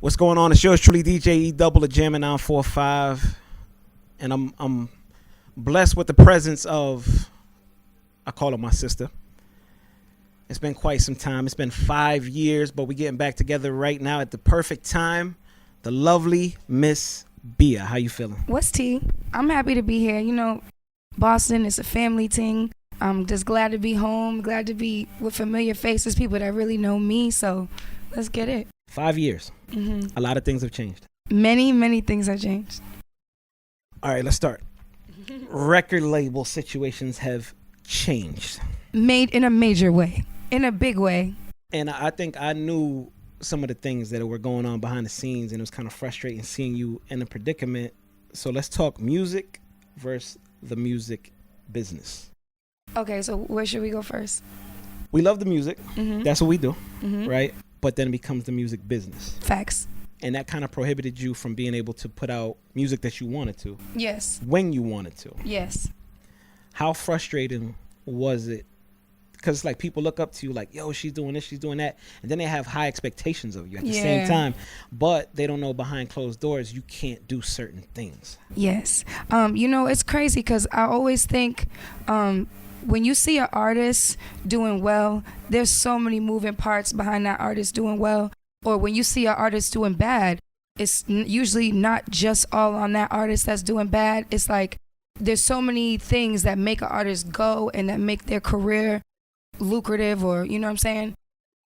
What's going on? It's yours truly, DJ Dubble, jamming 945, and I'm blessed with the presence of, I call her my sister. It's been quite some time. It's been 5 years, but we're getting back together right now at the perfect time. The lovely Miss Bia. How you feeling? What's T? I'm happy to be here. You know, Boston is a family thing. I'm just glad to be home, glad to be with familiar faces, people that really know me. So let's get it. 5 years. A lot of things have changed. Many things have changed. All right, let's start. Record label situations have changed. Made in a major way, in a big way. And I think I knew some of the things that were going on behind the scenes, and it was kind of frustrating seeing you in a predicament. So let's talk music versus the music business. Okay, so where should we go first? We love the music. That's what we do, Mm-hmm. right? But then it becomes the music business. Facts. And that kind of prohibited you from being able to put out music that you wanted to. Yes. When you wanted to. Yes. How frustrating was it? Because it's like people look up to you like, yo, she's doing this, she's doing that. And then they have high expectations of you at the same time. But they don't know behind closed doors you can't do certain things. Yes. You know, it's crazy because I always think when you see an artist doing well, there's so many moving parts behind that artist doing well. Or when you see an artist doing bad, it's usually not just all on that artist that's doing bad. It's like there's so many things that make an artist go and that make their career lucrative, or you know what I'm saying?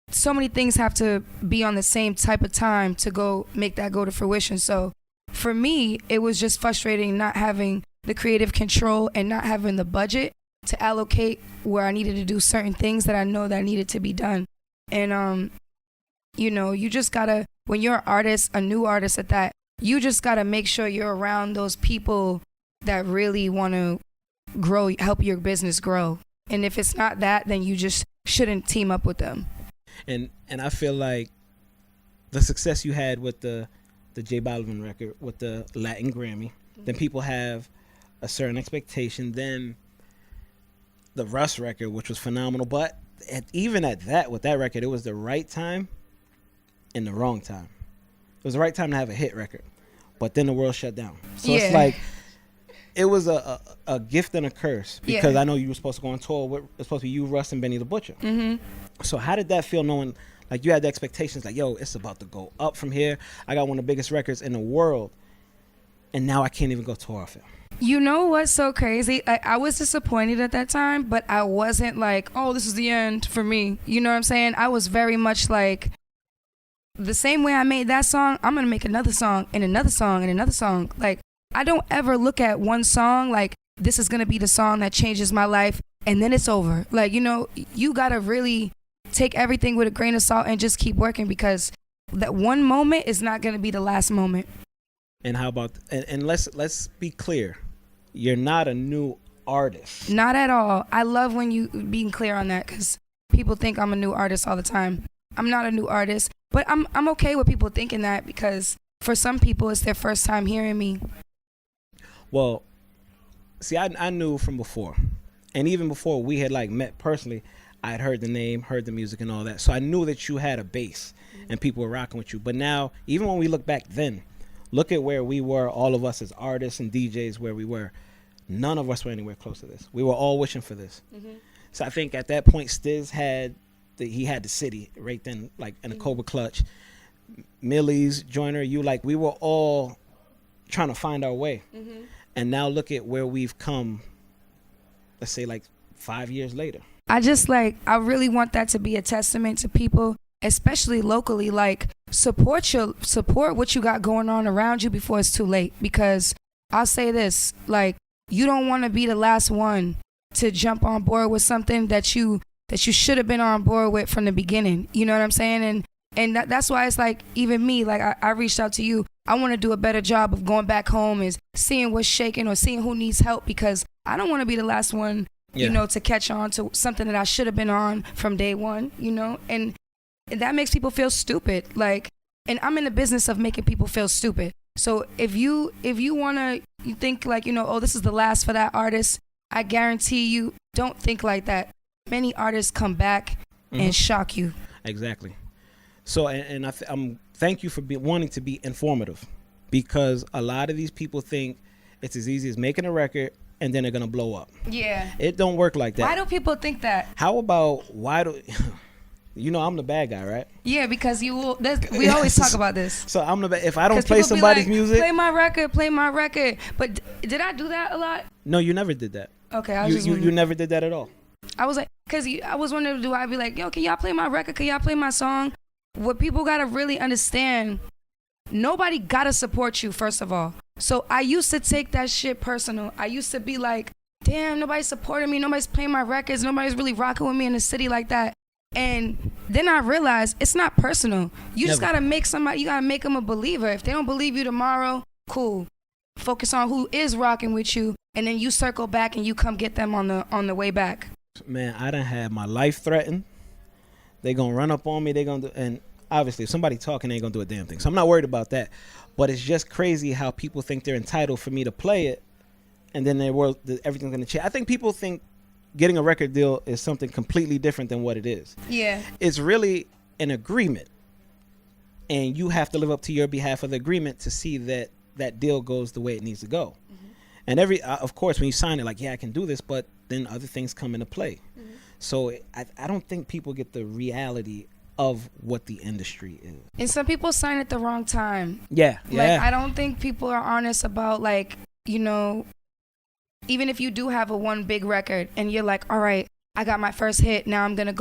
So many things have to be on the same type of time to go make that go to fruition. So for me, it was just frustrating not having the creative control and not having the budget to allocate where I needed to do certain things that I know that needed to be done. And you know, you just gotta, when you're an artist, a new artist at that, you just gotta make sure you're around those people that really want to grow, help your business grow. And if it's not that, then you just shouldn't team up with them. And I feel like the success you had with the J Balvin record, with the Latin Grammy, then people have a certain expectation. Then the Russ record, which was phenomenal, but even at that, with that record, it was the right time and the wrong time. It was the right time to have a hit record, but then the world shut down. So it's like it was a gift and a curse, because I know you were supposed to go on tour with, it was supposed to be you, Russ, and Benny the Butcher. So how did that feel, knowing like you had the expectations like, yo, it's about to go up from here, I got one of the biggest records in the world, and now I can't even go tour off it? You know what's so crazy? I was disappointed at that time, but I wasn't like, oh, this is the end for me. You know what I'm saying? I was very much like, the same way I made that song, I'm going to make another song and another song and another song. Like, I don't ever look at one song like this is going to be the song that changes my life and then it's over. Like, you know, you got to really take everything with a grain of salt and just keep working, because that one moment is not going to be the last moment. And how about, and let's be clear, you're not a new artist. Not at all. I love when you being clear on that, because people think I'm a new artist all the time. I'm not a new artist, but I'm okay with people thinking that, because for some people it's their first time hearing me. Well, see, I knew from before, and even before we had like met personally, I had heard the name, heard the music and all that. So I knew that you had a base and people were rocking with you. But now, even when we look back then, look at where we were, all of us as artists and DJs, where we were. None of us were anywhere close to this. We were all wishing for this. So I think at that point, Stiz had he had the city right then, like in a Cobra Clutch. Millie's, Joyner, you, like we were all trying to find our way. And now look at where we've come, let's say like 5 years later. I really want that to be a testament to people, especially locally, like support what you got going on around you before it's too late. Because I'll say this, like, you don't want to be the last one to jump on board with something that you should have been on board with from the beginning. You know what I'm saying? And that's why it's like, even me, like I reached out to you. I want to do a better job of going back home and seeing what's shaking or seeing who needs help, because I don't want to be the last one, you know, to catch on to something that I should have been on from day one, you know? And that makes people feel stupid. Like, and I'm in the business of making people feel stupid. So if you want to, you think like, you know, oh, this is the last for that artist, I guarantee you, don't think like that. Many artists come back and shock you. Exactly. So I'm thank you for wanting to be informative, because a lot of these people think it's as easy as making a record and then they're gonna blow up. Yeah. It don't work like that. Why do people think that? How about you know I'm the bad guy, right? Yeah, because we always talk about this. So I'm the bad. If I don't 'Cause play people be somebody's like, music, play my record. But did I do that a lot? no, you never did that. Okay, I was You never did that at all. I was like, because I was wondering, do I be like, yo, can y'all play my record? Can y'all play my song? What people got to really understand, nobody got to support you, first of all. So I used to take that shit personal. I used to be like, damn, nobody's supporting me. Nobody's playing my records. Nobody's really rocking with me in the city like that. And then I realized it's not personal. You just got to make somebody, you got to make them a believer. If they don't believe you tomorrow, cool. Focus on who is rocking with you. And then you circle back and you come get them on the way back. Man, I done had my life threatened. They gonna run up on me. They gonna do, and obviously, if somebody talking, they ain't gonna do a damn thing. So I'm not worried about that. But it's just crazy how people think they're entitled for me to play it, and then everything's gonna change. I think people think getting a record deal is something completely different than what it is. Yeah, it's really an agreement, and you have to live up to your behalf of the agreement to see that that deal goes the way it needs to go. Mm-hmm. And of course, when you sign it, like, yeah, I can do this, but then other things come into play. Mm-hmm. So I don't think people get the reality of what the industry is. And some people sign at the wrong time. Yeah. Like, I don't think people are honest about, like, you know, even if you do have one big record and you're like, all right, I got my first hit, now I'm going to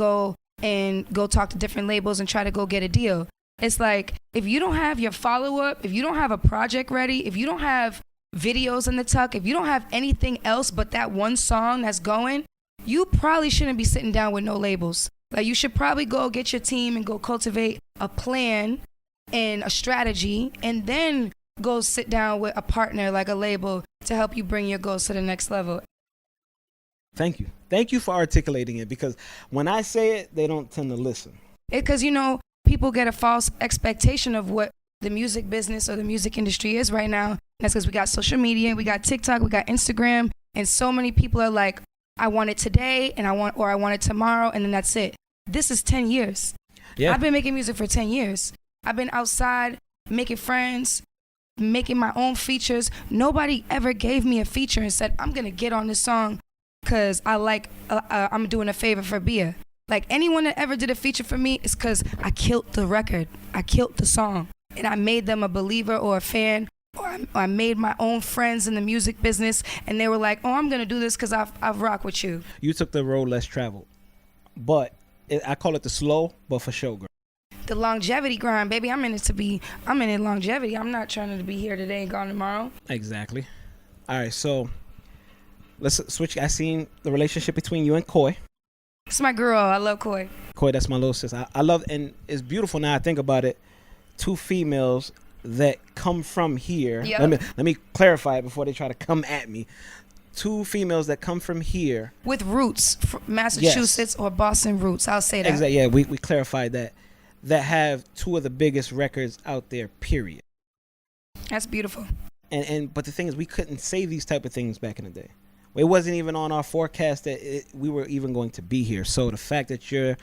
go talk to different labels and try to go get a deal. It's like, if you don't have your follow-up, if you don't have a project ready, if you don't have videos in the tuck, if you don't have anything else but that one song that's going, you probably shouldn't be sitting down with no labels. Like, you should probably go get your team and go cultivate a plan and a strategy, and then go sit down with a partner like a label to help you bring your goals to the next level. Thank you for articulating it, because when I say it, they don't tend to listen. Because, you know, people get a false expectation of what the music business or the music industry is right now. That's because we got social media, we got TikTok, we got Instagram, and so many people are like, I want it today, and I want it tomorrow, and then that's it. This is 10 years. Yeah. I've been making music for 10 years. I've been outside making friends, making my own features. Nobody ever gave me a feature and said, I'm gonna get on this song because I'm doing a favor for Bia. Like, anyone that ever did a feature for me is because I killed the record. I killed the song. And I made them a believer or a fan, or I made my own friends in the music business, and they were like, oh, I'm going to do this because I've rocked with you. You took the road less traveled. But I call it the slow, but for sure, girl. The longevity grind, baby. I'm in it longevity. I'm not trying to be here today and gone tomorrow. Exactly. All right, so let's switch. I seen the relationship between you and Koi. It's my girl. I love Koi. Koi, that's my little sis. I love, and it's beautiful now I think about it. Two females that come from here. Yep. Let me clarify it before they try to come at me. Two females that come from here with roots from Massachusetts, yes, or Boston roots. I'll say that. Exactly. Yeah, we clarified that have two of the biggest records out there. Period. That's beautiful. But the thing is, we couldn't say these type of things back in the day. It wasn't even on our forecast that we were even going to be here. So the fact that you're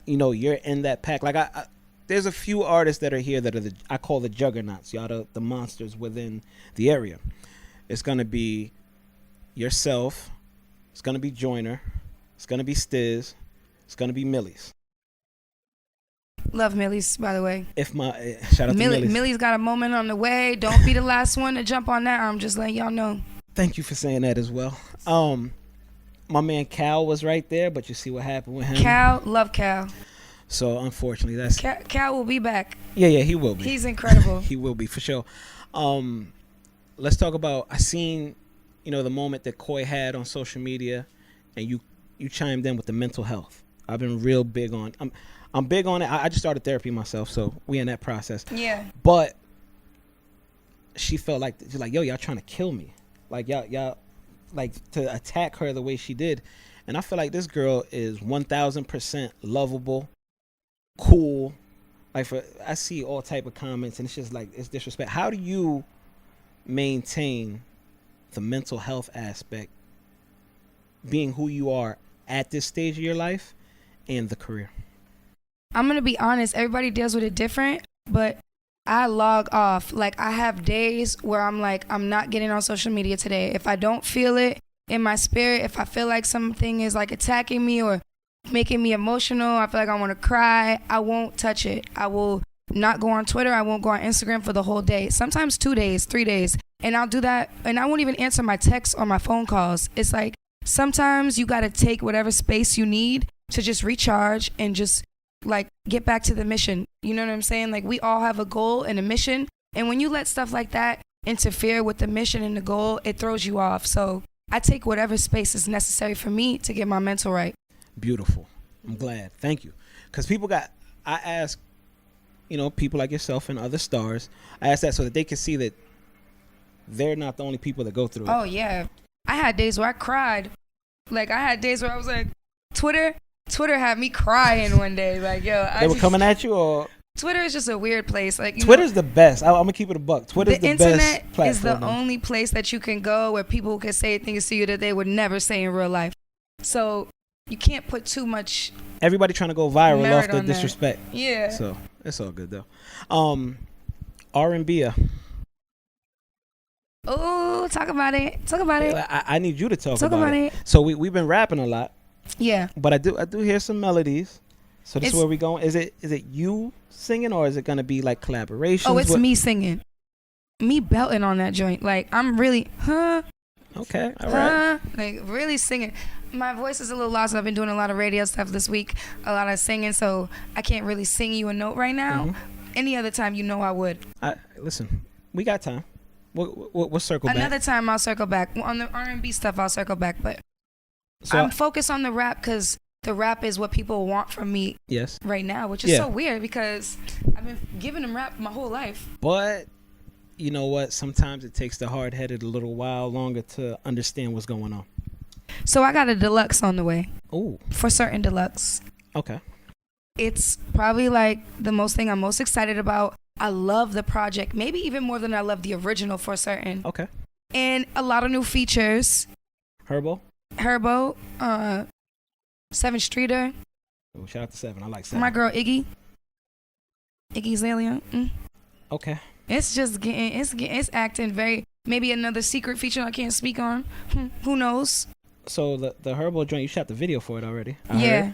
in that pack, like there's a few artists that are here that are I call the juggernauts, y'all, the monsters within the area. It's gonna be yourself. It's gonna be Joyner. It's gonna be Stiz. It's gonna be Millie's. Love Millie's, by the way. Shout out to Millie's. Millie's got a moment on the way. Don't be the last one to jump on that. I'm just letting y'all know. Thank you for saying that as well. My man Cal was right there, but you see what happened with him. Love Cal. So unfortunately, that's Cal will be back. Yeah, he will be. He's incredible. He will be for sure. Let's talk about. I seen, the moment that Koi had on social media, and you chimed in with the mental health. I've been real big on. I'm big on it. I just started therapy myself, so we in that process. Yeah. But she felt like she's like, yo, y'all trying to kill me. Like y'all like to attack her the way she did. And I feel like this girl is 1000% lovable, cool. Like I see all type of comments and it's just like, it's disrespect. How do you maintain the mental health aspect, being who you are at this stage of your life and the career? I'm gonna be honest. Everybody deals with it different, but I log off. Like, I have days where I'm like, I'm not getting on social media today. If I don't feel it in my spirit, if I feel like something is like attacking me or making me emotional, I feel like I want to cry, I won't touch it. I will not go on Twitter. I won't go on Instagram for the whole day. Sometimes 2 days, 3 days. And I'll do that. And I won't even answer my texts or my phone calls. It's like, sometimes you got to take whatever space you need to just recharge and just like get back to the mission. You know what I'm saying? Like, we all have a goal and a mission. And when you let stuff like that interfere with the mission and the goal, it throws you off. So I take whatever space is necessary for me to get my mental right. Beautiful. I'm glad. Thank you. Because I ask, people like yourself and other stars, I ask that so that they can see that they're not the only people that go through it. Oh, yeah. I had days where I cried. Like, I had days where I was like, Twitter had me crying one day. Like, yo. They were coming at you, or? Twitter is just a weird place. Like, Twitter's the best. I'm going to keep it a buck. Twitter's the best platform. The internet is the only place that you can go where people can say things to you that they would never say in real life. So you can't put too much. Everybody trying to go viral off the disrespect. That. Yeah. So it's all good, though. R&B. Oh, talk about it. I need you to talk about it. So we've been rapping a lot. Yeah. But I do hear some melodies. So this is where we going. Is it you singing, or is it gonna be like collaborations? Oh, it's me singing. Me belting on that joint. Like, I'm really Okay, all right. Like, really singing. My voice is a little lost. I've been doing a lot of radio stuff this week, a lot of singing, so I can't really sing you a note right now. Mm-hmm. Any other time, I would. Listen, we got time. We'll circle back. Another time I'll circle back. On the R&B stuff, I'll circle back. But I'm focused on the rap because the rap is what people want from me right now, which is so weird because I've been giving them rap my whole life. But you know what? Sometimes it takes the hard-headed a little while longer to understand what's going on. So I got a deluxe on the way. Ooh. For certain deluxe. Okay. It's probably like the thing I'm most excited about. I love the project, maybe even more than I love the original for certain. Okay. And a lot of new features. Herbo, 7 Streeter. Oh, shout out to 7. I like 7. My girl Iggy Azalea. Okay. It's just it's acting very, maybe another secret feature I can't speak on. Who knows? So the Herbo joint, you shot the video for it already. I heard.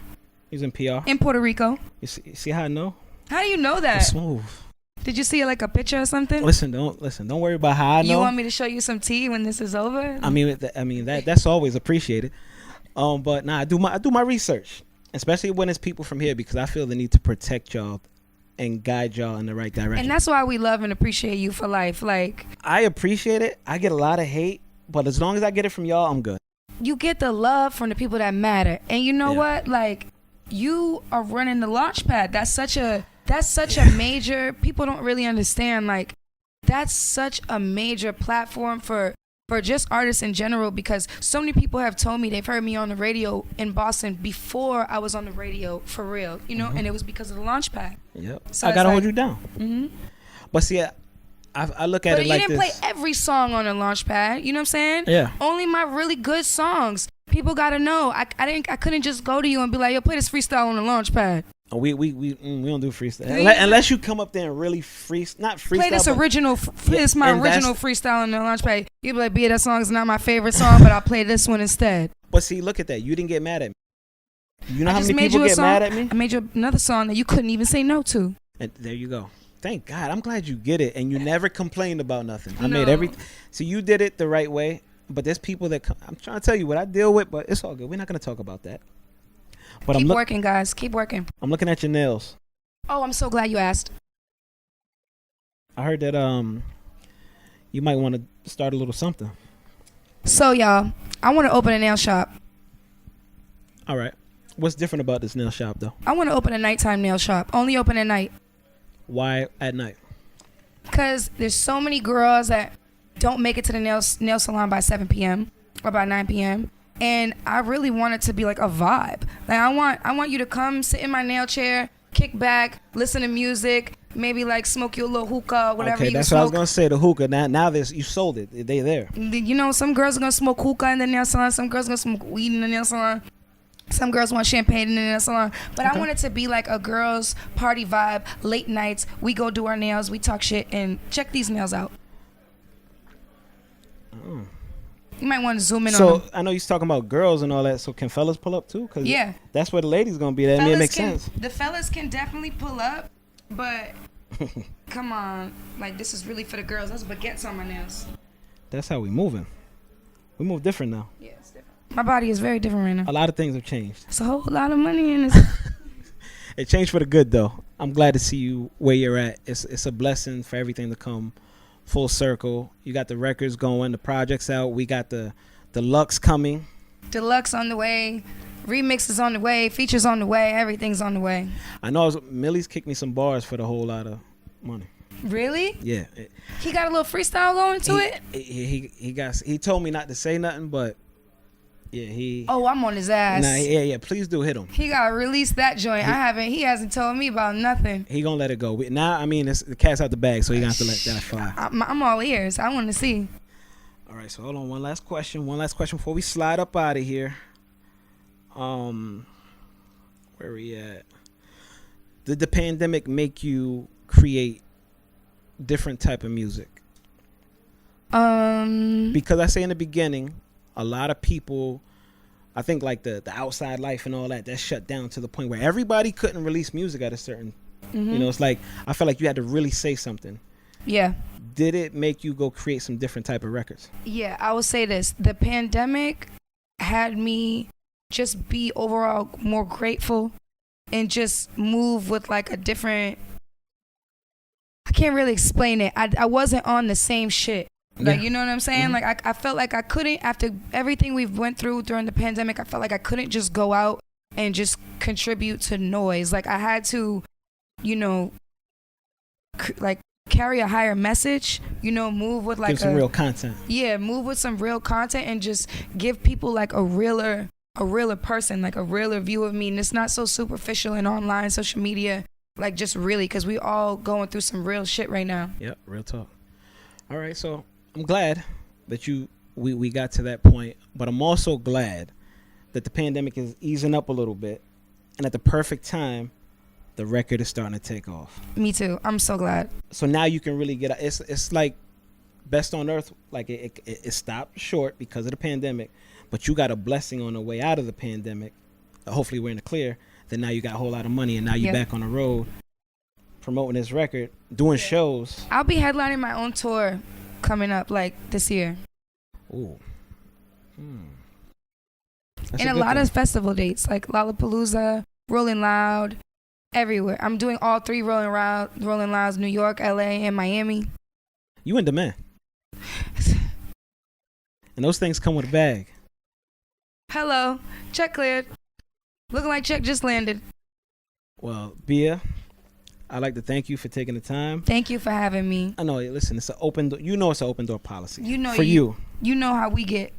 He's in PR. In Puerto Rico. You see how I know? How do you know that? I'm smooth. Did you see like a picture or something? Listen, don't worry about how I know. You want me to show you some tea when this is over? I mean that's always appreciated. But I do my research, especially when it's people from here, because I feel the need to protect y'all and guide y'all in the right direction. And that's why we love and appreciate you for life. Like, I appreciate it. I get a lot of hate, but as long as I get it from y'all, I'm good. You get the love from the people that matter, and you know what? Like, you are running the launch pad. That's such a major, people don't really understand, like, that's such a major platform for just artists in general, because so many people have told me they've heard me on the radio in Boston before I was on the radio for real, and it was because of the launch pad. Yep. So I gotta hold you down. Mm-hmm. But see, I look at it like this. But you didn't play every song on the launch pad, you know what I'm saying? Yeah. Only my really good songs. People gotta know. I couldn't just go to you and be like, yo, play this freestyle on the launch pad. We don't do freestyle unless you come up there and really not freestyle. Play this original. It's my original freestyle on the launchpad. You be like, "Yeah, that song is not my favorite song, but I'll play this one instead." But see, look at that. You didn't get mad at me. You know how many people get mad at me? I made you another song that you couldn't even say no to. And there you go. Thank God. I'm glad you get it, and you never complained about nothing. I No. made everything. So you did it the right way. But there's people that I'm trying to tell you what I deal with, but it's all good. We're not gonna talk about that. But keep working, guys. Keep working. I'm looking at your nails. Oh, I'm so glad you asked. I heard that you might want to start a little something. So, y'all, I want to open a nail shop. All right. What's different about this nail shop, though? I want to open a nighttime nail shop. Only open at night. Why at night? Because there's so many girls that don't make it to the nail salon by 7 p.m. or by 9 p.m. And I really want it to be like a vibe. Like, I want you to come sit in my nail chair, kick back, listen to music, maybe like smoke your little hookah, whatever you smoke. Okay, that's what I was gonna say. The hookah. Now you sold it. They there. You know, some girls are gonna smoke hookah in the nail salon. Some girls are gonna smoke weed in the nail salon. Some girls want champagne in their salon, but I want it to be like a girls' party vibe. Late nights, we go do our nails, we talk shit, and check these nails out. Oh. You might want to zoom in on So them. I know you're talking about girls and all that. So can fellas pull up too? Cause Yeah. that's where the ladies gonna be. That may make sense. The fellas can definitely pull up, but come on, like this is really for the girls. That's baguettes on my nails. That's how we moving. We move different now. Yeah, it's different. My body is very different right now. A lot of things have changed. It's a whole lot of money in this. It changed for the good though. I'm glad to see you where you're at. It's a blessing for everything to come full circle. You got the records going, the projects out. We got the Lux coming. Deluxe on the way, remixes on the way, features on the way, everything's on the way. I know Millie's kicked me some bars for the whole lot of money. Really? Yeah. He got a little freestyle going to it? He told me not to say nothing, but yeah, he. Oh, I'm on his ass. Nah, yeah. Please do hit him. He gotta release that joint. He hasn't told me about nothing. He gonna let it go. Now, I mean, the cat's out the bag, so he got to let that fly. I'm all ears. I want to see. All right, so hold on. One last question before we slide up out of here. Where we at? Did the pandemic make you create different type of music? Because I say in the beginning, a lot of people, I think like the outside life and all that shut down to the point where everybody couldn't release music at a certain, you know, it's like, I felt like you had to really say something. Yeah. Did it make you go create some different type of records? Yeah, I will say this. The pandemic had me just be overall more grateful and just move with like a different, I can't really explain it. I wasn't on the same shit. Like, you know what I'm saying? Mm-hmm. Like, I felt like I couldn't, after everything we've went through during the pandemic, I felt like I couldn't just go out and just contribute to noise. Like, I had to, you know, like, carry a higher message, you know, move with like give some real content. Yeah, move with some real content and just give people like a realer person, like a realer view of me. And it's not so superficial and online, social media, like just really, because we all going through some real shit right now. Yep, real talk. All right, so I'm glad that we got to that point, but I'm also glad that the pandemic is easing up a little bit, and at the perfect time, the record is starting to take off. Me too. I'm so glad. So now you can really get it's like Best on Earth, like it stopped short because of the pandemic, but you got a blessing on the way out of the pandemic. Hopefully we're in the clear. Then now you got a whole lot of money, and now you're back on the road promoting this record, doing shows. I'll be headlining my own tour coming up like this year. Ooh. And a lot of festival dates like Lollapalooza, Rolling Loud, everywhere. I'm doing all 3 Rolling Louds, New York, LA, and Miami. You in demand. And those things come with a bag. Hello. Check cleared. Looking like check just landed. Well, Bia, I'd like to thank you for taking the time. Thank you for having me. I know, listen, it's an open door. You know it's an open door policy. You know for you. You know how we get.